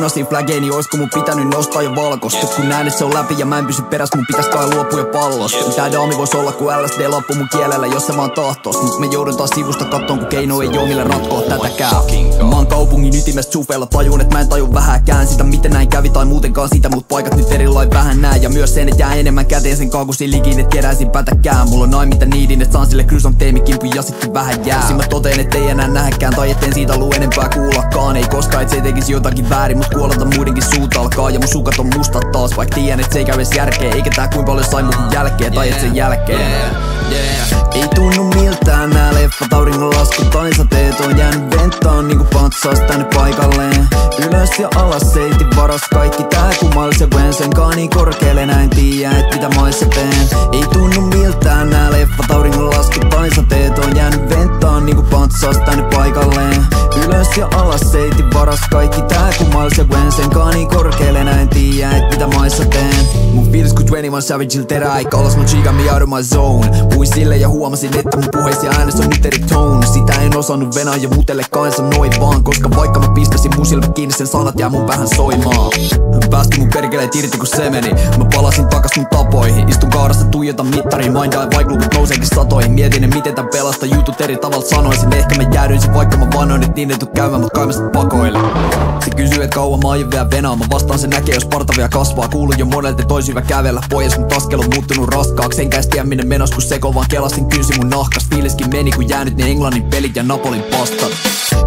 punaisia flageja, niin oisko mun pitänyt nostaa jo valkosta? Kun näen, et se on läpi ja mä en pysy perässä, mun pitäis kai luopua jo pallosta. Tää daami vois olla ku LSD-lappu mun kielellä, jos se vaan tahtois. Mut me joudun taas sivusta kattoon, kun keino ei oo millä ratkoa tätäkään. Mä oon kaupungin ytimestä sufeilla, tajun et mä en taju vähäkään sitä miten näin kävi tai muutenkaan sitä, mut paikat nyt erilain vähän nää. Ja myös sen, et jää enemmän käteen sen kaakusin likiin, et keräisin pätäkään. Mulla on aina mitä niidin, et saan sille krysanteemikimpu ja sitten vähän jää. Sin mä toteen, et ei enää nähäkään tai etten siitä luu enempää kuullakaan. Ei koskaan, et se tekisi jotakin väärin, mut kuolata muidenkin suut alkaa. Ja mun sukat on mustat taas, vaik tiedän, et se ei käy edes järkeä. Eikä tää kuin paljon sai muhun jälkeen tai et sen jälkeen. Ei tunnu miltään nää leffat, auringonlasku tai sateet on jäänyt ventaan niinku patsaas tänne paikalleen. Ylös ja alas seitin varas kaikki tää kumals ja kun senkaan niin korkealle näin tiiä et mitä maissa teen. Ei tunnu miltään nää leffat, auringonlasku tai sateet on jäänyt ventaan niinku patsaas tänne paikalleen. Ylös ja alas seitin varas kaikki tää kumals ja kun senkaan niin korkealle näin tiiä et mitä maissa teen. Mun fiilis ku 21 Savage'il terää eikä alas mun chiga me out of my zone. Puhuin sille ja huomasin, että mun puheissa ja äänessä on nyt eri tone. Sitä en osannut venää ja mutelle kanssa noin vaan, koska vaikka mä pistäsin mun silmät kiinni, sen sanat jää mun päähän soimaan. Päästi mun perkeleet irti kun se meni. Mä palasin takas mun tapoihin. Istun kaarasta tuijotan mittariin, mindaa vaikka luvut nouseekin satoihin. Mietin miten tän pelasta jutut eri tavalla sanoisin. Ehkä mä jäädyisin vaikka mä vannoin, et niin ei tuu käymään, mut kai mä sit pakoilen. Se kysyy et kauan mä aion vielä venaa. Mä vastaan se näkee jos parta vielä kasvaa. Kuulun jo monelta et ois hyvä kävellä pois. Mut askel on muuttunut raskaaksi. Enkä edes tiedä minne menos kun seko vaan kelastin kynsi mun nahkas. Fiiliskin meni kun jäänyt ne Englannin pelit ja Napolin pastat.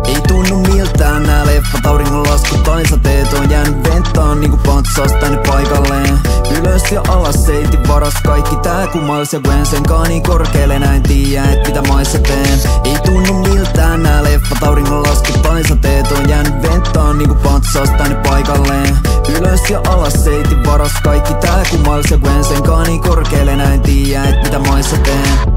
Ei tunnu miltään nää leffat, auringonlasku tai sateet on jäänyt ventaan niinku patsaas tänne paikalleen. Ylös ja alas seitin varas kaikki tää kumals ja kun senkaan niin korkealle näin tiiä et mitä maissa teen. Ei tunnu miltään nää leffat, auringonlasku tai sateet on jäänyt ventaan niinku patsaas tänne paikalleen. Ylös ja alas seitin varas kaikki tää kumals ja kun senkaan niin korkealle näin tiiä et mitä maissa teen.